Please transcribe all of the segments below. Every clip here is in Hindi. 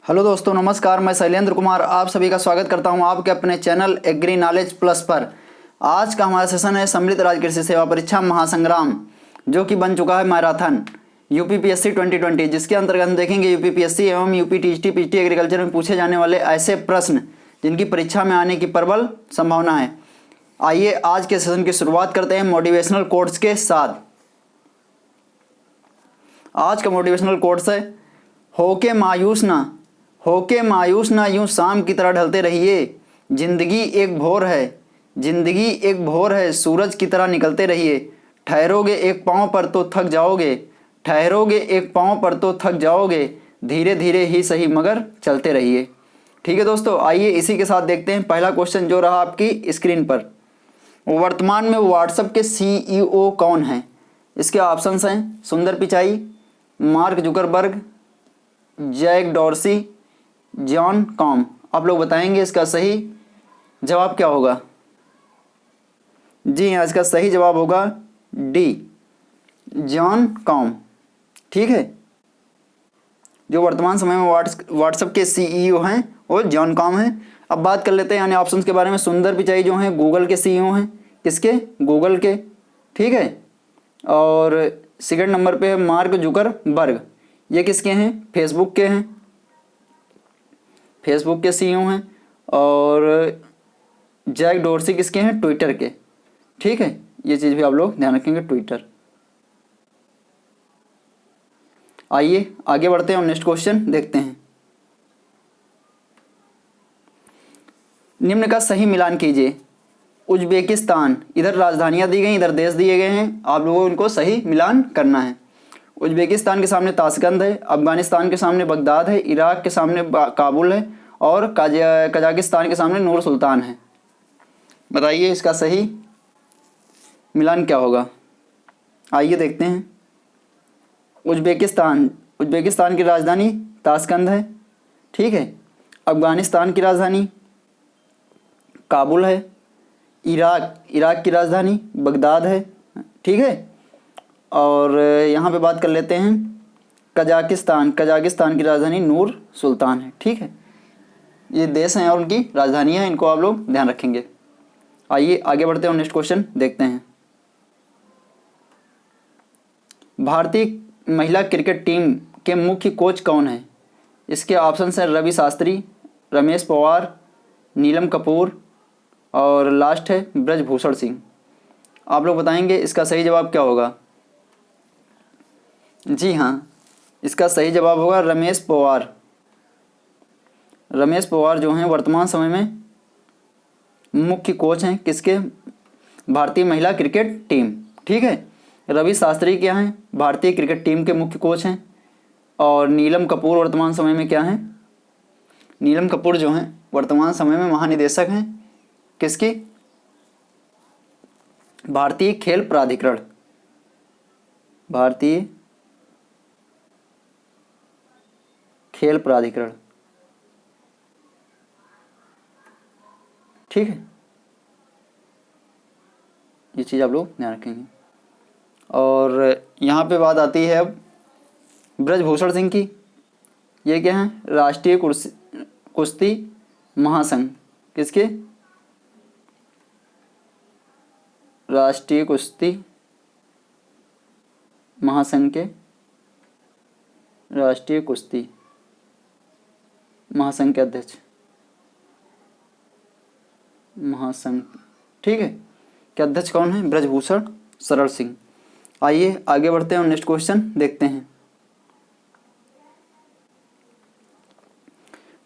हेलो दोस्तों, नमस्कार। मैं शैलेंद्र कुमार आप सभी का स्वागत करता हूं आपके अपने चैनल एग्री नॉलेज प्लस पर। आज का हमारा सेशन है सम्मिलित राज्य कृषि सेवा परीक्षा महासंग्राम, जो कि बन चुका है मैराथन यूपीपीएससी 2020, जिसके अंतर्गत हम देखेंगे यूपीपीएससी एवं यूपीटीसीटी पीटी एग्रीकल्चर में पूछे जाने वाले ऐसे प्रश्न जिनकी परीक्षा में आने की प्रबल संभावना है। आइए आज के सेशन की शुरुआत करते हैं मोटिवेशनल कोट्स के साथ। आज का मोटिवेशनल कोट्स है, होके मायूस ना यूं शाम की तरह ढलते रहिए। जिंदगी एक भोर है सूरज की तरह निकलते रहिए। ठहरोगे एक पाँव पर तो थक जाओगे, धीरे धीरे ही सही मगर चलते रहिए। ठीक है दोस्तों, आइए इसी के साथ देखते हैं पहला क्वेश्चन जो रहा आपकी स्क्रीन पर। वर्तमान में व्हाट्सएप के सीईओ कौन हैं? इसके ऑप्शंस हैं Sundar Pichai, Mark Zuckerberg, Jack Dorsey, Jan Koum. आप लोग बताएंगे इसका सही जवाब क्या होगा। जी हाँ, इसका सही जवाब होगा डी, जॉन कॉम। ठीक है, जो वर्तमान समय में व्हाट्सएप के सीईओ हैं वो जॉन कॉम हैं। अब बात कर लेते हैं यानी ऑप्शंस के बारे में। सुंदर पिचाई जो हैं गूगल के सीईओ हैं। किसके? गूगल के। ठीक है, और सेकंड नंबर पे है मार्क जुकरबर्ग। ये किसके हैं? फेसबुक के हैं, फेसबुक के सीईओ हैं। और जैक डोर्सी किसके हैं? ट्विटर के। ठीक है, ये चीज़ भी आप लोग ध्यान रखेंगे, ट्विटर। आइए आगे बढ़ते हैं और नेक्स्ट क्वेश्चन देखते हैं। निम्न का सही मिलान कीजिए। उज्बेकिस्तान, इधर राजधानियां दी गई, इधर देश दिए गए हैं, आप लोगों को इनको सही मिलान करना है। उज्बेकिस्तान के सामने ताशकंद है, अफगानिस्तान के सामने बगदाद है, इराक के सामने काबुल है और कजाकिस्तान के सामने नूर सुल्तान है। बताइए इसका सही मिलान क्या होगा। आइए देखते हैं। उज्बेकिस्तान की राजधानी ताशकंद है। ठीक है, अफगानिस्तान की राजधानी काबुल है, इराक की राजधानी बगदाद है। ठीक है, और यहाँ पे बात कर लेते हैं कजाकिस्तान की राजधानी नूर सुल्तान है। ठीक है, ये देश हैं और उनकी राजधानियाँ हैं, इनको आप लोग ध्यान रखेंगे। आइए आगे बढ़ते हैं और नेक्स्ट क्वेश्चन देखते हैं। भारतीय महिला क्रिकेट टीम के मुख्य कोच कौन है? इसके ऑप्शन हैं रवि शास्त्री, रमेश पवार, नीलम कपूर और लास्ट है ब्रजभूषण सिंह। आप लोग बताएंगे इसका सही जवाब क्या होगा। जी हाँ, इसका सही जवाब होगा रमेश पवार। रमेश पवार जो हैं वर्तमान समय में मुख्य कोच हैं किसके? भारतीय महिला क्रिकेट टीम। ठीक है, रवि शास्त्री क्या हैं? भारतीय क्रिकेट टीम के मुख्य कोच हैं। और नीलम कपूर वर्तमान समय में क्या हैं? नीलम कपूर जो हैं वर्तमान समय में महानिदेशक हैं किसकी? भारतीय खेल प्राधिकरण। भारतीय खेल प्राधिकरण। ठीक है, ये चीज़ आप लोग ध्यान रखेंगे। और यहाँ पे बात आती है अब ब्रजभूषण सिंह की। ये क्या हैं? राष्ट्रीय कुश्ती महासंघ। किसके? राष्ट्रीय कुश्ती महासंघ के राष्ट्रीय कुश्ती महासंघ के अध्यक्ष। महासंघ, ठीक है, के अध्यक्ष कौन है? ब्रजभूषण शरण सिंह। आइए आगे बढ़ते हैं और नेक्स्ट क्वेश्चन देखते हैं।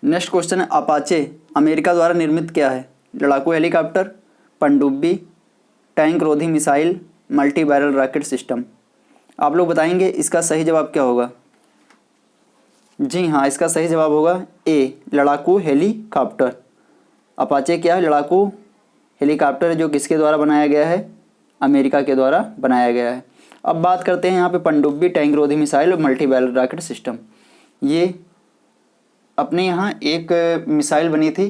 नेक्स्ट क्वेश्चन है, अपाचे अमेरिका द्वारा निर्मित क्या है? लड़ाकू हेलीकॉप्टर, पनडुब्बी, टैंक रोधी missile, multi barrel rocket system. आप लोग बताएंगे इसका सही जवाब क्या होगा। जी हाँ, इसका सही जवाब होगा ए, लड़ाकू हेलीकॉप्टर। अपाचे क्या है? लड़ाकू हेलीकॉप्टर है, जो किसके द्वारा बनाया गया है? अमेरिका के द्वारा बनाया गया है। अब बात करते हैं यहाँ पे पनडुब्बी, टैंक रोधी मिसाइल और मल्टी बैरल रॉकेट सिस्टम। ये अपने यहाँ एक मिसाइल बनी थी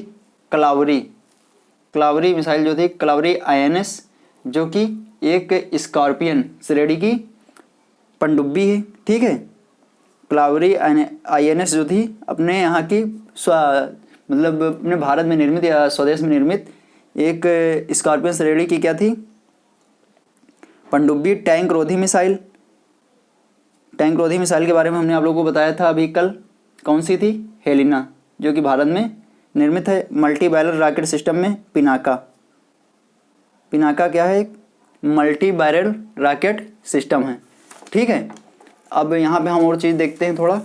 कलावरी मिसाइल जो थी, कलावरी INS, जो कि एक स्कॉर्पियन श्रेणी की पनडुब्बी है। ठीक है, क्लावरी INS जो थी अपने यहाँ की मतलब अपने भारत में निर्मित या स्वदेश में निर्मित एक स्कॉर्पियन श्रेणी की क्या थी, पनडुब्बी टैंक रोधी मिसाइल। टैंक रोधी मिसाइल के बारे में हमने आप लोगों को बताया था अभी कल, कौन सी थी, हेलिना, जो कि भारत में निर्मित है। मल्टी बैरल रॉकेट सिस्टम में पिनाका। पिनाका क्या है, मल्टी बैरल रॉकेट सिस्टम है। ठीक है, अब यहाँ पे हम और चीज़ देखते हैं थोड़ा।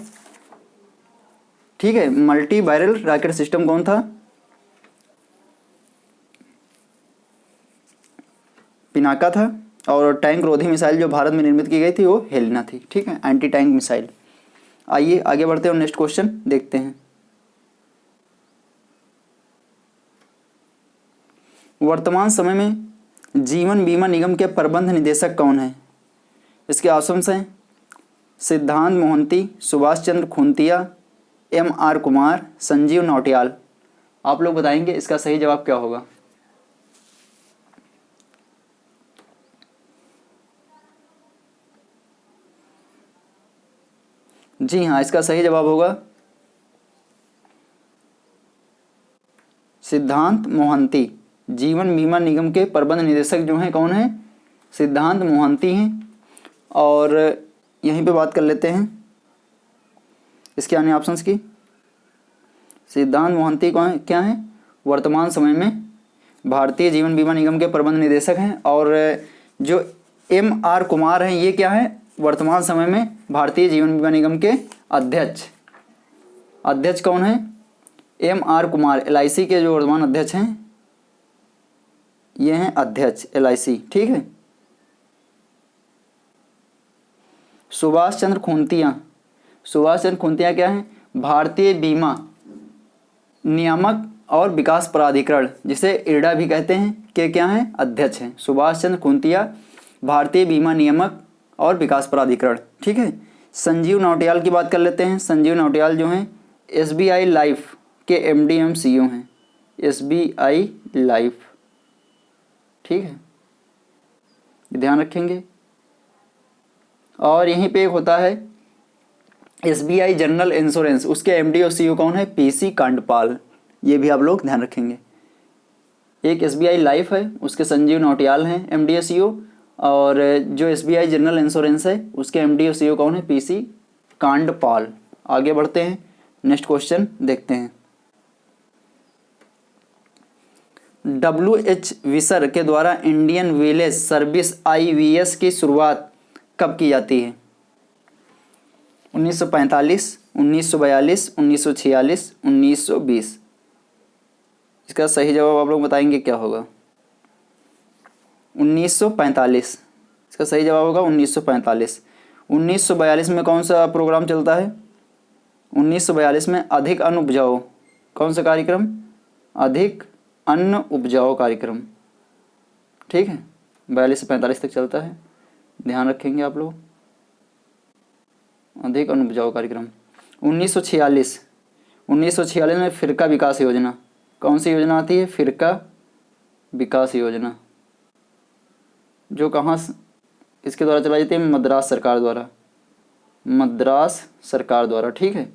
ठीक है, मल्टी बैरल रॉकेट सिस्टम कौन था, पिनाका था। और टैंक रोधी मिसाइल जो भारत में निर्मित की गई थी वो हेलिना थी। ठीक है, एंटी टैंक मिसाइल। आइए आगे बढ़ते हैं और नेक्स्ट क्वेश्चन देखते हैं। वर्तमान समय में जीवन बीमा निगम के प्रबंध निदेशक कौन है? इसके ऑप्शंस हैं सिद्धांत मोहंती, सुभाष चंद्र खुंतिया, MR कुमार, संजीव नौटियाल। आप लोग बताएंगे इसका सही जवाब क्या होगा। जी हाँ, इसका सही जवाब होगा सिद्धांत मोहंती। जीवन बीमा निगम के प्रबंध निदेशक जो हैं कौन है, सिद्धांत मोहंती हैं। और यहीं पे बात कर लेते हैं इसके अन्य ऑप्शंस की। सिद्धांत मोहंती कौन है, क्या है, वर्तमान समय में भारतीय जीवन बीमा निगम के प्रबंध निदेशक हैं। और जो MR कुमार हैं ये क्या है, वर्तमान समय में भारतीय जीवन बीमा निगम के अध्यक्ष। अध्यक्ष कौन है, MR कुमार, LIC के जो वर्तमान अध्यक्ष हैं ये हैं अध्यक्ष LIC। ठीक है, सुभाष चंद्र खुंतिया। सुभाष चंद्र खुंतिया क्या है, भारतीय बीमा नियामक और विकास प्राधिकरण, जिसे IRDA भी कहते हैं, के क्या हैं, अध्यक्ष हैं। सुभाष चंद्र खुंतिया भारतीय बीमा नियामक और विकास प्राधिकरण। ठीक है, संजीव नौटियाल की बात कर लेते हैं। संजीव नौटियाल जो हैं SBI लाइफ के MD एवं CEO हैं, SBI लाइफ। ठीक है, ध्यान रखेंगे। और यहीं पे एक होता है SBI जनरल इंश्योरेंस, उसके MD और CEO कौन है, PC कांडपाल। ये भी आप लोग ध्यान रखेंगे। एक SBI लाइफ है, उसके संजीव नौटियाल हैं MD और CEO। और जो SBI जनरल इंश्योरेंस है उसके MD और CEO कौन है, PC कांडपाल। आगे बढ़ते हैं, नेक्स्ट क्वेश्चन देखते हैं। WH विसर के द्वारा इंडियन विलेज सर्विस IVS की शुरुआत कब की जाती है? 1945, 1942, 1946, 1920। इसका सही जवाब आप लोग बताएंगे क्या होगा। 1945 इसका सही जवाब होगा 1945। 1942 में कौन सा प्रोग्राम चलता है? 1942 में अधिक अन्न उपजाओ, कौन सा कार्यक्रम? अधिक अन्न उपजाओ कार्यक्रम। ठीक है, 42 से 45 तक चलता है, ध्यान रखेंगे आप लोग। अधिक अन्न उपजाओ कार्यक्रम। 1946 में फिरका विकास योजना, कौन सी योजना आती है? फिरका विकास योजना, जो कहाँ इसके द्वारा चलाई जाती है? मद्रास सरकार द्वारा, मद्रास सरकार द्वारा। ठीक है,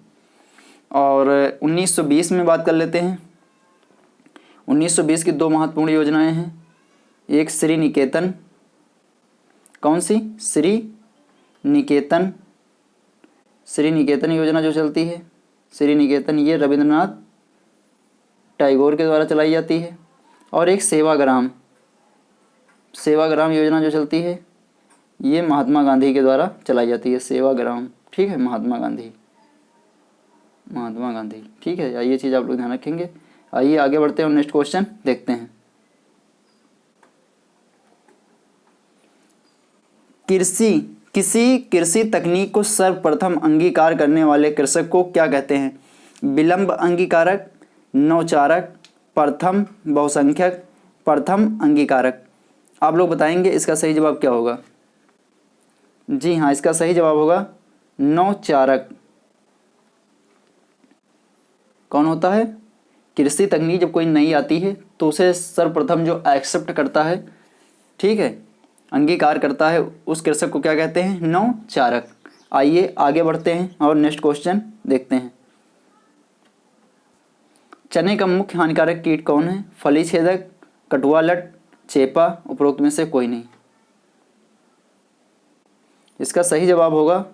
और 1920 में बात कर लेते हैं। 1920 की दो महत्वपूर्ण योजनाएं हैं। एक श्री निकेतन, कौन सी? श्री निकेतन, श्री निकेतन योजना जो चलती है, श्री निकेतन, ये रविंद्रनाथ टैगोर के द्वारा चलाई जाती है। और एक सेवाग्राम, सेवाग्राम योजना जो चलती है ये महात्मा गांधी के द्वारा चलाई जाती है, सेवाग्राम। ठीक है, महात्मा गांधी, महात्मा गांधी। ठीक है, ये चीज़ आप लोग ध्यान रखेंगे। आइए आगे बढ़ते हैं और नेक्स्ट क्वेश्चन देखते हैं। किसी कृषि तकनीक को सर्वप्रथम अंगीकार करने वाले कृषक को क्या कहते हैं? विलंब अंगीकारक, नवचारक, प्रथम बहुसंख्यक, प्रथम अंगीकारक। आप लोग बताएंगे इसका सही जवाब क्या होगा। जी हाँ, इसका सही जवाब होगा नवचारक। कौन होता है? कृषि तकनीक जब कोई नई आती है तो उसे सर्वप्रथम जो एक्सेप्ट करता है, ठीक है, अंगीकार करता है, उस कृषक को क्या कहते हैं? नवचारक। आइए आगे बढ़ते हैं और नेक्स्ट क्वेश्चन देखते हैं। चने का मुख्य हानिकारक कीट कौन है? फली छेदक, कटुआ लट, चेपा, उपरोक्त में से कोई नहीं। इसका सही जवाब होगा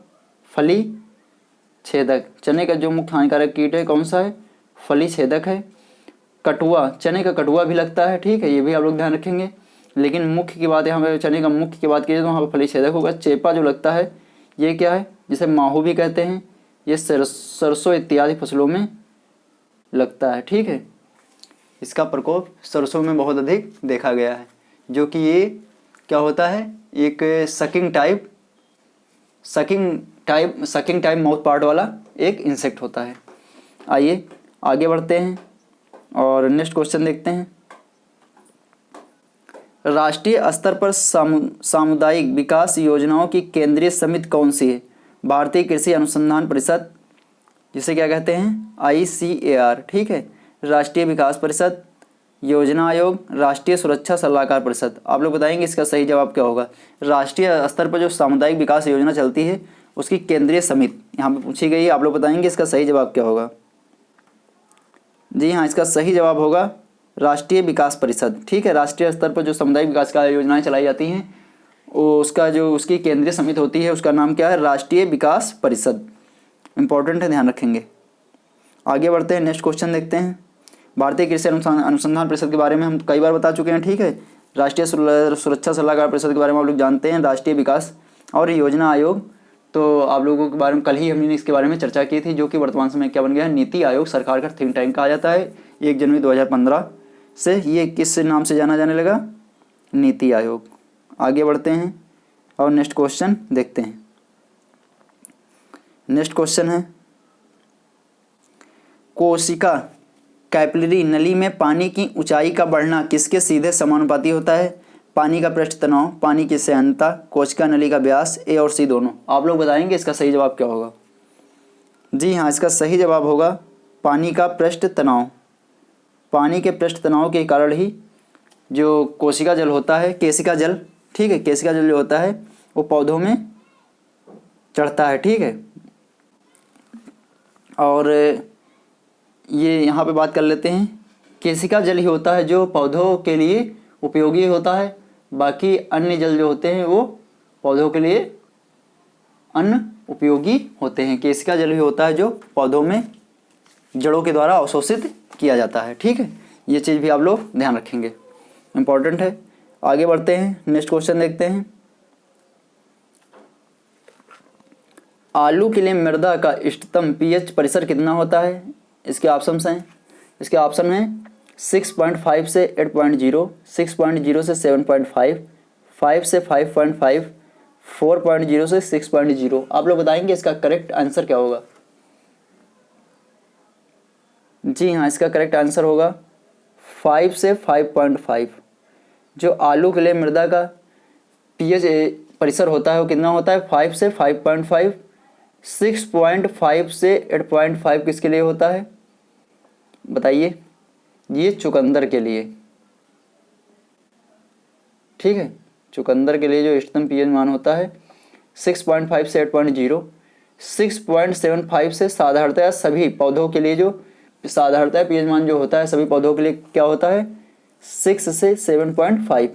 फली छेदक। चने का जो मुख्य हानिकारक कीट है कौन सा है? फली छेदक है। कटुआ, चने का कटुआ भी लगता है, ठीक है, ये भी आप लोग ध्यान रखेंगे, लेकिन मुख्य की बात यहाँ पे चने का मुख्य की बात कीजिए तो वहाँ पर फली छेदक होगा। चेपा जो लगता है ये क्या है? जिसे माहू भी कहते हैं, ये सरसों इत्यादि फसलों में लगता है, ठीक है। इसका प्रकोप सरसों में बहुत अधिक देखा गया है, जो कि ये क्या होता है? एक सकिंग टाइप माउथ पार्ट वाला एक इंसेक्ट होता है। आइए आगे बढ़ते हैं और नेक्स्ट क्वेश्चन देखते हैं। राष्ट्रीय स्तर पर सामुदायिक विकास योजनाओं की केंद्रीय समिति कौन सी है? भारतीय कृषि अनुसंधान परिषद, जिसे क्या कहते हैं? ICAR, ठीक है। राष्ट्रीय विकास परिषद, योजना आयोग, राष्ट्रीय सुरक्षा सलाहकार परिषद। आप लोग बताएंगे इसका सही जवाब क्या होगा? राष्ट्रीय स्तर पर जो सामुदायिक विकास योजना चलती है उसकी केंद्रीय समिति यहाँ पे पूछी गई है, आप लोग बताएंगे इसका सही जवाब क्या होगा? जी हाँ, इसका सही जवाब होगा राष्ट्रीय विकास परिषद, ठीक है। राष्ट्रीय स्तर पर जो सामुदायिक विकास का योजनाएं चलाई जाती हैं उसका जो उसकी केंद्रीय समिति होती है उसका नाम क्या है? राष्ट्रीय विकास परिषद। इंपॉर्टेंट है, ध्यान रखेंगे। आगे बढ़ते हैं, नेक्स्ट क्वेश्चन देखते हैं। भारतीय कृषि अनुसंधान परिषद के बारे में हम कई बार बता चुके हैं, ठीक है। राष्ट्रीय सुरक्षा सलाहकार परिषद के बारे में आप लोग जानते हैं। राष्ट्रीय विकास और योजना आयोग तो आप लोगों के बारे में कल ही हमने इसके बारे में चर्चा की थी, जो कि वर्तमान समय क्या बन गया है? नीति आयोग। सरकार का थिंक टैंक कहा जाता है। 1 जनवरी 2015 से ये किस नाम से जाना जाने लगा? नीति आयोग। आगे बढ़ते हैं और नेक्स्ट क्वेश्चन देखते हैं। नेक्स्ट क्वेश्चन है, कोशिका कैपिलरी नली में पानी की ऊंचाई का बढ़ना किसके सीधे समानुपाती होता है? पानी का पृष्ठ तनाव, पानी की सह्याद्रता, कोशिका नली का व्यास, ए और सी दोनों। आप लोग बताएंगे इसका सही जवाब क्या होगा? जी हाँ, इसका सही जवाब होगा पानी का पृष्ठ तनाव। पानी के पृष्ठ तनाव के कारण ही जो कोशिका जल होता है, केशिका जल, ठीक है, केशिका जल जो होता है वो पौधों में चढ़ता है, ठीक है। और ये यहाँ पे बात कर लेते हैं, केशिका जल ही होता है जो पौधों के लिए उपयोगी होता है, बाकी अन्य जल जो होते हैं वो पौधों के लिए अन उपयोगी होते हैं। केशिका जल ही होता है जो पौधों में जड़ों के द्वारा अवशोषित किया जाता है, ठीक है। ये चीज़ भी आप लोग ध्यान रखेंगे, इम्पॉर्टेंट है। आगे बढ़ते हैं, नेक्स्ट क्वेश्चन देखते हैं। आलू के लिए मृदा का इष्टतम pH परिसर कितना होता है? इसके ऑप्शंस हैं, इसके ऑप्शन हैं 6.5 से 8.0, 6.0 से 7.5, 5 से 5.5, 4.0 से 6.0। आप लोग बताएंगे इसका करेक्ट आंसर क्या होगा? जी हाँ, इसका करेक्ट आंसर होगा 5 से 5.5। जो आलू के लिए मृदा का pH परिसर होता है वो कितना होता है? 5 से 5.5। 6.5 से 8.5 किसके लिए होता है बताइए? ये चुकंदर के लिए, ठीक है। चुकंदर के लिए जो इष्टतम pH मान होता है 6.5 से 8.0, 6.75 से साधारणतया सभी पौधों के लिए जो साधारणतया pH मान जो होता है सभी पौधों के लिए क्या होता है? 6 से 7.5,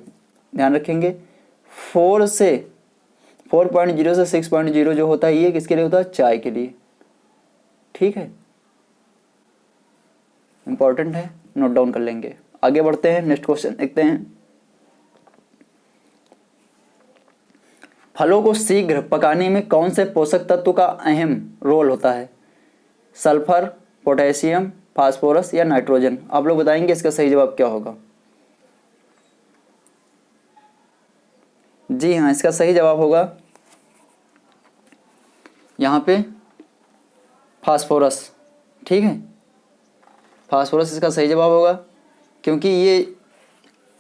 ध्यान रखेंगे। 4 से 4.0 से 6.0 जो होता है ये किसके लिए होता है? चाय के लिए, ठीक है। इंपॉर्टेंट है, नोट डाउन कर लेंगे। आगे बढ़ते हैं, नेक्स्ट क्वेश्चन देखते हैं। फलों को शीघ्र पकाने में कौन से पोषक तत्व का अहम रोल होता है? सल्फर, पोटेशियम, फास्फोरस या नाइट्रोजन? आप लोग बताएंगे इसका सही जवाब क्या होगा? जी हाँ, इसका सही जवाब होगा यहाँ पे फास्फोरस, ठीक है। फास्फोरस इसका सही जवाब होगा, क्योंकि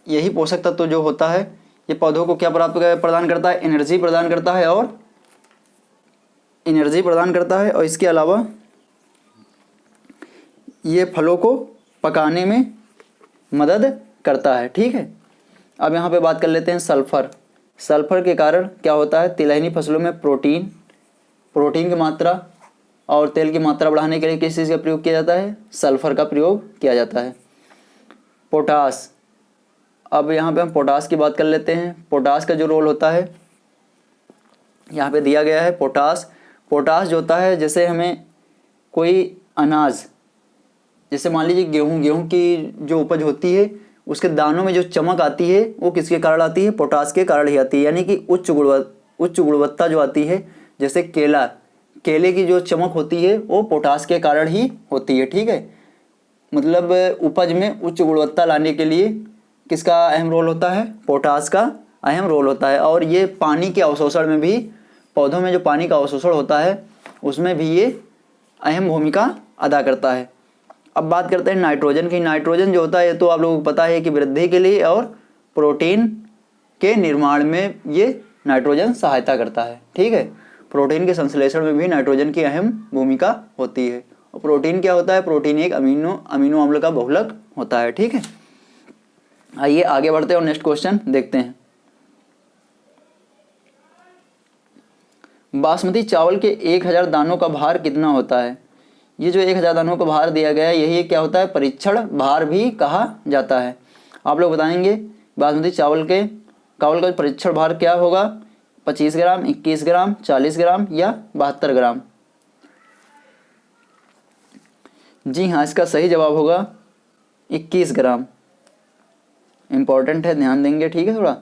यही पोषक तत्व जो होता है ये पौधों को क्या प्रदान करता है? एनर्जी प्रदान करता है, और इसके अलावा ये फलों को पकाने में मदद करता है, ठीक है। अब यहाँ पे बात कर लेते हैं सल्फर। सल्फर के कारण क्या होता है? तिलहनी फसलों में प्रोटीन, प्रोटीन की मात्रा और तेल की मात्रा बढ़ाने के लिए किस चीज़ का प्रयोग किया जाता है? सल्फर का प्रयोग किया जाता है। पोटास, अब यहाँ पे हम पोटास की बात कर लेते हैं। पोटास का जो रोल होता है यहाँ पे दिया गया है। पोटास जो होता है, जैसे हमें कोई अनाज, जैसे मान लीजिए गेहूँ की जो उपज होती है उसके दानों में जो चमक आती है वो किसके कारण आती है? पोटास के कारण ही आती है। यानी कि उच्च गुणवत्ता जो आती है, जैसे केले की जो चमक होती है वो पोटास के कारण ही होती है। ठीक है, मतलब उपज में उच्च गुणवत्ता लाने के लिए किसका अहम रोल होता है? पोटास का अहम रोल होता है। और ये पानी के अवशोषण में भी, पौधों में जो पानी का अवशोषण होता है उसमें भी ये अहम भूमिका अदा करता है। अब बात करते हैं नाइट्रोजन की। नाइट्रोजन जो होता है तो आप लोगों को पता है कि वृद्धि के लिए और प्रोटीन के निर्माण में ये नाइट्रोजन सहायता करता है। ठीक है, प्रोटीन के संश्लेषण में भी नाइट्रोजन की अहम भूमिका होती है। और प्रोटीन क्या होता है? प्रोटीन एक अमीनो अम्ल का बहुलक होता है। ठीक है, आइए आगे बढ़ते हैं और नेक्स्ट क्वेश्चन देखते हैं। बासमती चावल के 1000 दानों का भार कितना होता है? ये जो 1000 दानों का भार दिया गया है यही क्या होता है? परीक्षण भार भी कहा जाता है। आप लोग बताएंगे बासमती चावल का परीक्षण भार क्या होगा? 25 ग्राम, 21 ग्राम, 40 ग्राम या 72 ग्राम? जी हाँ, इसका सही जवाब होगा 21 ग्राम। इंपॉर्टेंट है, ध्यान देंगे। ठीक है, थोड़ा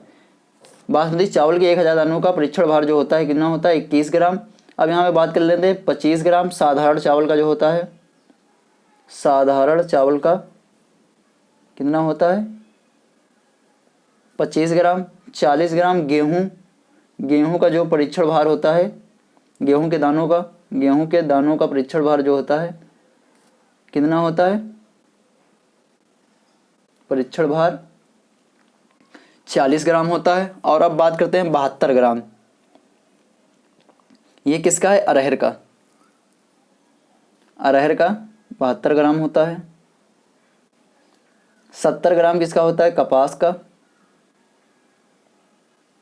बासमती चावल के 1000 दानों का परीक्षण भार जो होता है कितना होता है? 21 ग्राम। अब यहाँ पे बात कर लेते हैं 25 ग्राम साधारण चावल का जो होता है। साधारण चावल का कितना होता है? 25 ग्राम। 40 ग्राम गेहूं का जो परीक्षण भार होता है, गेहूं के दानों का परीक्षण भार जो होता है कितना होता है? परीक्षण भार 40 ग्राम होता है। और अब बात करते हैं 72 ग्राम। ये किसका है? अरहर का 72 ग्राम होता है। 70 ग्राम किसका होता है? कपास का।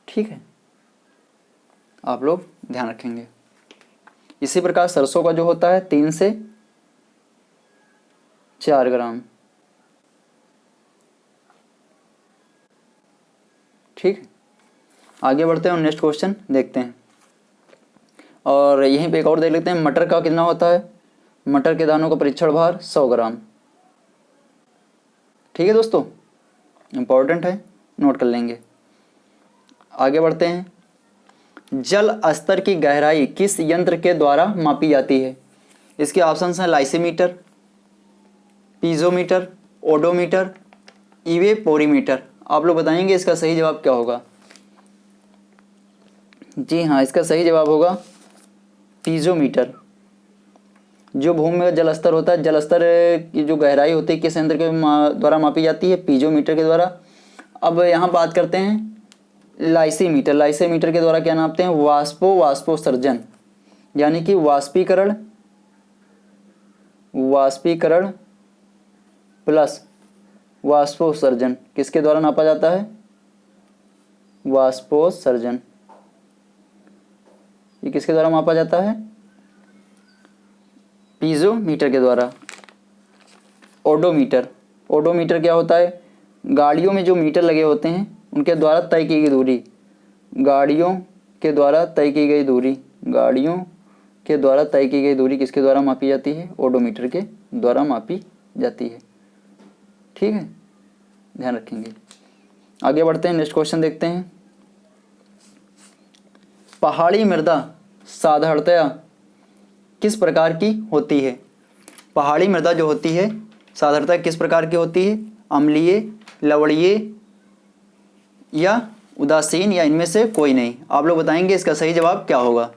ठीक है, आप लोग ध्यान रखेंगे। इसी प्रकार सरसों का जो होता है 3 से 4 ग्राम। ठीक है, आगे बढ़ते हैं और नेक्स्ट क्वेश्चन देखते हैं। और यहीं पे एक और देख लेते हैं, मटर का कितना होता है? मटर के दानों का परीक्षण भार 100 ग्राम। ठीक है दोस्तों, इंपॉर्टेंट है, नोट कर लेंगे। आगे बढ़ते हैं। जल स्तर की गहराई किस यंत्र के द्वारा मापी जाती है? इसके ऑप्शंस हैं लाइसीमीटर, पीजोमीटर, ओडोमीटर, इवेपोरीमीटर। आप लोग बताएंगे इसका सही जवाब क्या होगा? जी हाँ, इसका सही जवाब होगा पीजोमीटर। जो भूमि में जल स्तर होता है, जल स्तर की जो गहराई होती है किस यंत्र के द्वारा मापी जाती है? पीजोमीटर के द्वारा। अब यहाँ बात करते हैं लाइसीमीटर के द्वारा क्या नापते हैं? वाष्पोत्सर्जन, यानी कि वाष्पीकरण प्लस वाष्पोत्सर्जन किसके द्वारा नापा जाता है? वाष्पोत्सर्जन। ये किसके द्वारा मापा जाता है? पीजोमीटर के द्वारा। ओडोमीटर क्या होता है? गाड़ियों में जो मीटर लगे होते हैं उनके द्वारा तय की गई दूरी, गाड़ियों के द्वारा तय की गई दूरी किसके द्वारा मापी जाती है? ओडोमीटर के द्वारा मापी जाती है। ठीक है, ध्यान रखेंगे। आगे बढ़ते हैं, नेक्स्ट क्वेश्चन देखते हैं। पहाड़ी मृदा साधारणतया किस प्रकार की होती है? पहाड़ी मृदा जो होती है साधारणतः किस प्रकार की होती है? अम्लीय, लवणीय या उदासीन या इनमें से कोई नहीं? आप लोग बताएंगे इसका सही जवाब क्या होगा?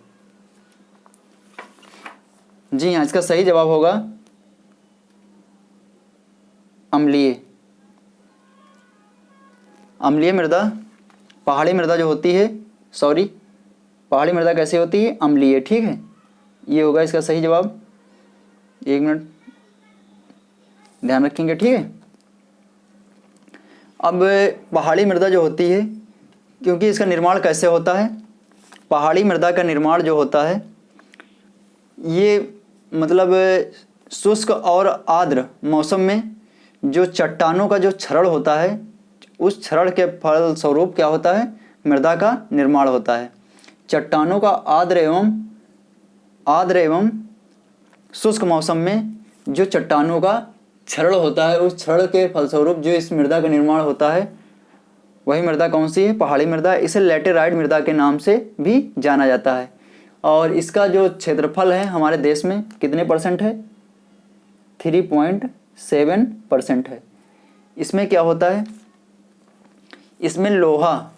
जी हाँ, इसका सही जवाब होगा अम्लीय। अम्लीय मृदा, पहाड़ी मृदा जो होती है, पहाड़ी मृदा कैसी होती है? अम्लीय। ठीक है, ये होगा इसका सही जवाब। 1 मिनट ध्यान रखेंगे। ठीक है, अब पहाड़ी मृदा जो होती है, क्योंकि इसका निर्माण कैसे होता है? पहाड़ी मृदा का निर्माण जो होता है ये मतलब शुष्क और आर्द्र मौसम में जो चट्टानों का जो क्षरण होता है, उस क्षरण के फलस्वरूप क्या होता है, मृदा का निर्माण होता है। चट्टानों का आर्द्र एवं शुष्क मौसम में जो चट्टानों का क्षरण होता है, उस क्षरण के फलस्वरूप जो इस मृदा का निर्माण होता है, वही मृदा कौन सी है, पहाड़ी मृदा। इसे लैटेराइट मृदा के नाम से भी जाना जाता है। और इसका जो क्षेत्रफल है हमारे देश में कितने परसेंट है, 3.7% है। इसमें क्या होता है, इसमें लोहा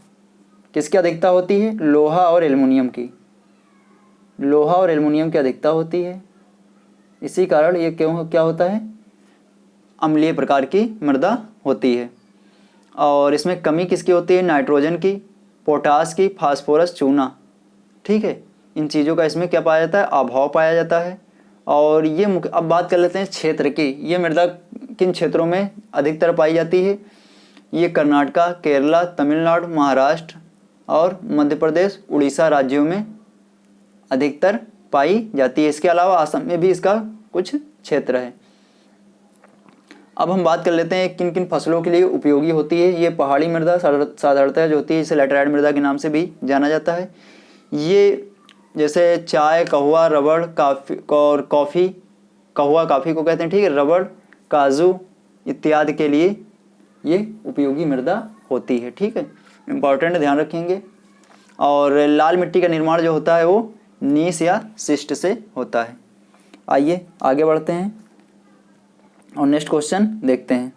किसकी अधिकता होती है, लोहा और एल्युमिनियम की, लोहा और एल्युमिनियम की अधिकता होती है। इसी कारण ये क्यों क्या होता है, अम्लीय प्रकार की मृदा होती है। और इसमें कमी किसकी होती है, नाइट्रोजन की, पोटास की, फास्फोरस, चूना। ठीक है, इन चीज़ों का इसमें क्या पाया जाता है, अभाव पाया जाता है। और ये अब बात कर लेते हैं क्षेत्र की। ये मृदा किन क्षेत्रों में अधिकतर पाई जाती है, ये कर्नाटका, केरला, तमिलनाडु, महाराष्ट्र और मध्य प्रदेश, उड़ीसा राज्यों में अधिकतर पाई जाती है। इसके अलावा असम में भी इसका कुछ क्षेत्र है। अब हम बात कर लेते हैं किन किन फसलों के लिए उपयोगी होती है। ये पहाड़ी मृदा साधारणतः जो होती है, इसे लैटेराइट मृदा के नाम से भी जाना जाता है। ये जैसे चाय, कहवा, रबड़, काफ़ी और कॉफ़ी, कहवा काफ़ी को कहते हैं, ठीक है, रबड़, काजू इत्यादि के लिए ये उपयोगी मृदा होती है। ठीक है, इम्पॉर्टेंट, ध्यान रखेंगे। और लाल मिट्टी का निर्माण जो होता है वो नीस या शिष्ट से होता है। आइए आगे बढ़ते हैं और नेक्स्ट क्वेश्चन देखते हैं।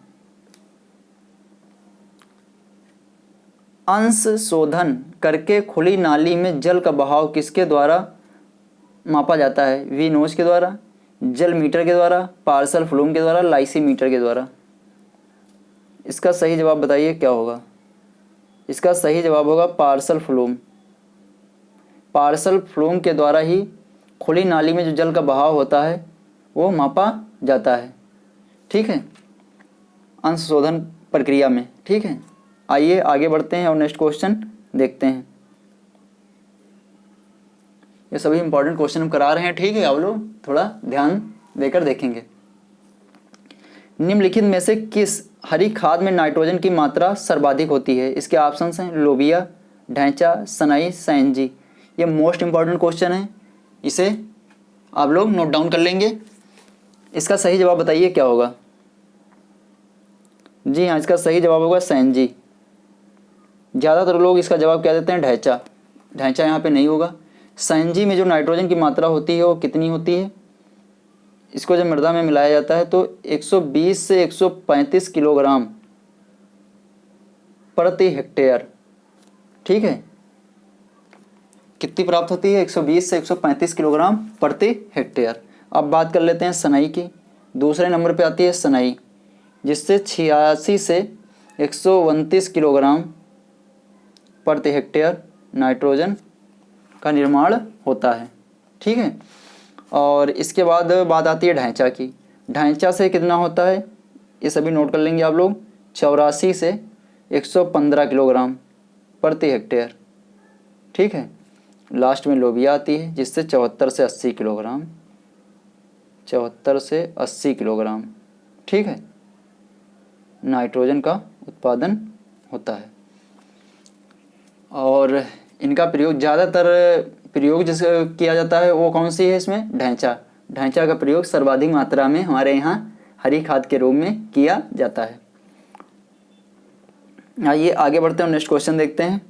अंश शोधन करके खुली नाली में जल का बहाव किसके द्वारा मापा जाता है, वी नोज के द्वारा, जल मीटर के द्वारा, पार्सल फ्लूम के द्वारा, लाइसी मीटर के द्वारा। इसका सही जवाब बताइए क्या होगा। इसका सही जवाब होगा पार्सल फ्लूम। पार्सल फ्लूम के द्वारा ही खुली नाली में जो जल का बहाव होता है वो मापा जाता है। ठीक है, अंश शोधन प्रक्रिया में। ठीक है, आइए आगे बढ़ते हैं और नेक्स्ट क्वेश्चन देखते हैं। ये सभी इंपॉर्टेंट क्वेश्चन हम करा रहे हैं। ठीक है, आप लोग थोड़ा ध्यान देकर देखेंगे। निम्नलिखित में से किस हरी खाद में नाइट्रोजन की मात्रा सर्वाधिक होती है। इसके ऑप्शंस हैं लोबिया, ढैंचा, सनई, सैंजी। ये मोस्ट इंपॉर्टेंट क्वेश्चन है, इसे आप लोग नोट डाउन कर लेंगे। इसका सही जवाब बताइए क्या होगा। जी हाँ, इसका सही जवाब होगा सैंजी। ज़्यादातर लोग इसका जवाब क्या देते हैं, ढैंचा। ढैंचा यहाँ पे नहीं होगा। सैंजी में जो नाइट्रोजन की मात्रा होती है वो कितनी होती है, इसको जब मृदा में मिलाया जाता है तो 120 से 135 किलोग्राम प्रति हेक्टेयर। ठीक है, कितनी प्राप्त होती है, 120 से 135 किलोग्राम प्रति हेक्टेयर। अब बात कर लेते हैं सनई की। दूसरे नंबर पे आती है सनई, जिससे 86 से 129 किलोग्राम प्रति हेक्टेयर नाइट्रोजन का निर्माण होता है। ठीक है, और इसके बाद बात आती है ढैंचा की। ढैंचा से कितना होता है, ये सभी नोट कर लेंगे आप लोग, 84 से 115 किलोग्राम प्रति हेक्टेयर। ठीक है, लास्ट में लोबिया आती है, जिससे 74 से 80 किलोग्राम, 74 से 80 किलोग्राम, ठीक है, नाइट्रोजन का उत्पादन होता है। और इनका प्रयोग ज़्यादातर प्रयोग जिस किया जाता है वो कौन सी है, इसमें ढैंचा। ढैंचा का प्रयोग सर्वाधिक मात्रा में हमारे यहाँ हरी खाद के रूप में किया जाता है। आइए आगे बढ़ते हैं, नेक्स्ट क्वेश्चन देखते हैं।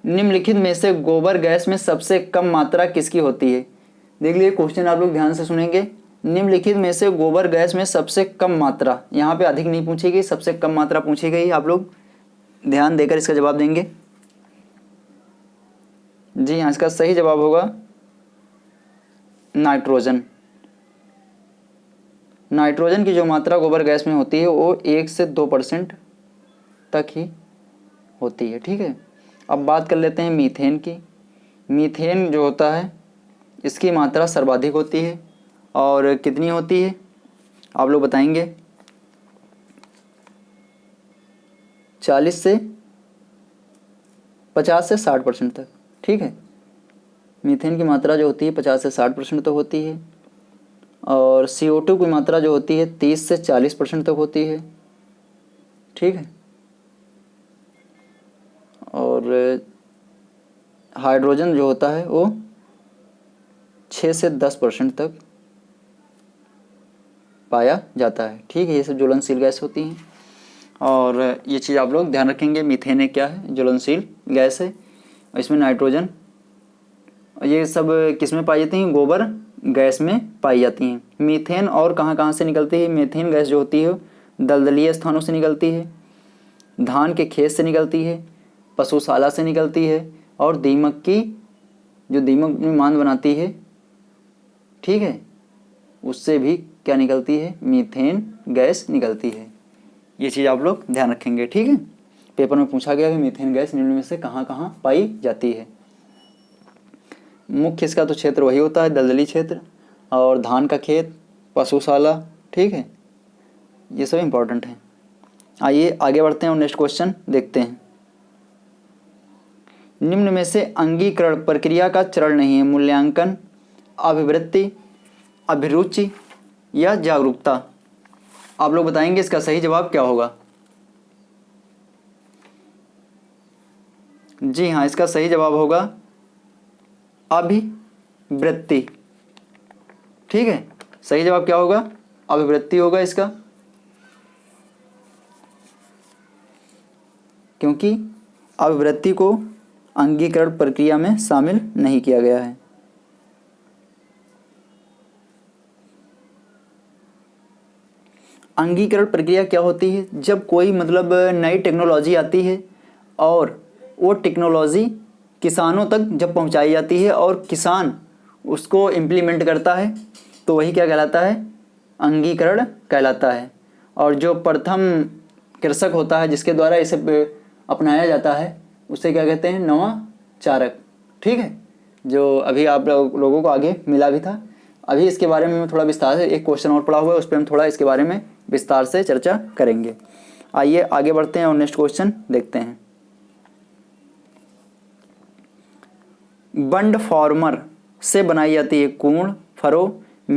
निम्नलिखित में से गोबर गैस में सबसे कम मात्रा किसकी होती है। देख लीजिए क्वेश्चन आप लोग ध्यान से सुनेंगे। निम्नलिखित में से गोबर गैस में सबसे कम मात्रा, यहाँ पे अधिक नहीं पूछी गई, सबसे कम मात्रा पूछी गई। आप लोग ध्यान देकर इसका जवाब देंगे। जी हाँ, इसका सही जवाब होगा नाइट्रोजन। नाइट्रोजन की जो मात्रा गोबर गैस में होती है वो 1 से 2% तक ही होती है। ठीक है, अब बात कर लेते हैं मीथेन की। मीथेन जो होता है इसकी मात्रा सर्वाधिक होती है, और कितनी होती है आप लोग बताएंगे, 40 से 50 से 60% तक। ठीक है, मीथेन की मात्रा जो होती है 50 से 60% तक होती है, और CO2 की मात्रा जो होती है 30 से 40% तक होती है। ठीक है, और हाइड्रोजन जो होता है वो 6 से 10% तक पाया जाता है। ठीक है, ये सब ज्वलनशील गैस होती हैं, और ये चीज़ आप लोग ध्यान रखेंगे। मीथेन क्या है? ज्वलनशील गैस है। इसमें नाइट्रोजन, ये सब किस में पाई जाती हैं? गोबर गैस में पाई जाती हैं। मीथेन और कहाँ कहाँ से निकलती है? मीथेन गैस जो होती है दलदलीय स्थानों से निकलती है, धान के खेत से निकलती है, पशुशाला से निकलती है, और दीमक की, जो दीमक में मांद बनाती है, ठीक है, उससे भी क्या निकलती है? मीथेन गैस निकलती है। ये चीज़ आप लोग ध्यान रखेंगे। ठीक है, पेपर में पूछा गया कि मीथेन गैस निम्न में से कहाँ कहाँ पाई जाती है। मुख्य इसका तो क्षेत्र वही होता है, दलदली क्षेत्र और धान का खेत, पशुशाला। ठीक है, ये सब इम्पोर्टेंट है। आइए आगे बढ़ते हैं और नेक्स्ट क्वेश्चन देखते हैं। निम्न में से अंगीकरण प्रक्रिया का चरण नहीं है? मूल्यांकन, अभिवृत्ति, अभिरुचि या जागरूकता? आप लोग बताएंगे इसका सही जवाब क्या होगा। जी हाँ, इसका सही जवाब होगा अभिवृत्ति। ठीक है, सही जवाब क्या होगा? अभिवृत्ति होगा इसका, क्योंकि अभिवृत्ति को अंगीकरण प्रक्रिया में शामिल नहीं किया गया है। अंगीकरण प्रक्रिया क्या होती है? जब कोई मतलब नई टेक्नोलॉजी आती है और वो टेक्नोलॉजी किसानों तक जब पहुंचाई जाती है और किसान उसको इम्प्लीमेंट करता है, तो वही क्या कहलाता है? अंगीकरण कहलाता है। और जो प्रथम कृषक होता है जिसके द्वारा इसे अपनाया जाता है, उसे क्या कहते हैं? नवाचारक। ठीक है, जो अभी आप लोगों को आगे मिला भी था। अभी इसके बारे में थोड़ा विस्तार से एक क्वेश्चन और पढ़ा हुआ है, उस पर हम थोड़ा इसके बारे में विस्तार से चर्चा करेंगे। आइए आगे बढ़ते हैं और नेक्स्ट क्वेश्चन देखते हैं। बंड फॉर्मर से बनाई जाती है कूण, फरो